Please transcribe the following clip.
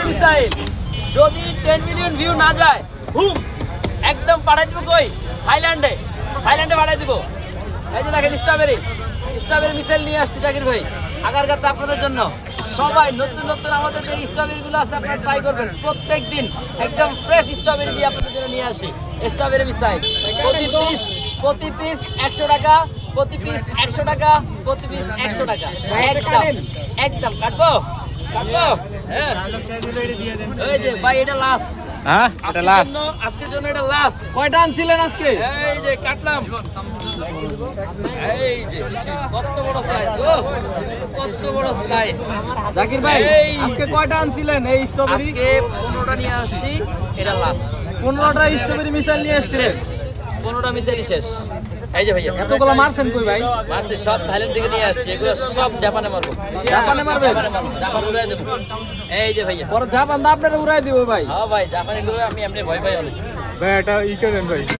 Missile যদি 10 million view না যায় হুম একদম পাঠাই দিব কই থাইল্যান্ডে পাঠাই দিব। এই যে দেখেন স্ট্রবেরি মিসাইল নিয়ে আসছি জাকির ভাই আগারগাঁওতে আপনাদের জন্য। সবাই নতুন নতুন আমাদের যে স্ট্রবেরি গুলো আছে আপনারা ট্রাই করবেন। প্রত্যেকদিন একদম ফ্রেশ স্ট্রবেরি দিয়ে আপনাদের জন্য নিয়ে আসি। স্ট্রবেরি মিসাইল প্রতি পিস 100 টাকা, প্রতি পিস 100 টাকা, প্রতি পিস 100 টাকা। একদম কাটবো হ্যাঁ এই যে ভাই এটা লাস্ট। হ্যাঁ এটা লাস্ট, আজকের জন্য এটা লাস্ট। কয়টা আনছিলেন আজকে? এই যে কাটলাম, এই যে কত বড় সাইজ কত বড় সাইজ। জাকির ভাই আজকে কয়টা আনছিলেন এই স্ট্রবেরি? আজকে 15টা নিয়ে আসছি, এটা লাস্ট। 15টা স্ট্রবেরি মিসাইল নিয়ে এসেছিলেন? 15টা মিসাইল শেষ। এই যে ভাইয়া এতগুলো মারছেন কই ভাই? মারছি সব থাইল্যান্ড থেকে নিয়ে আসছি, এগুলো সব জাপানে মারবো। জাপানে মারবেন? জাপান উড়াই দেবো। এই যে ভাইয়া পরে জাপান তো আপনারা উড়াই দিব ভাই। হ্যাঁ ভাই জাপানে আমি এমনি ভয় পাই অনেক। ভাই এটা ই করেন ভাই।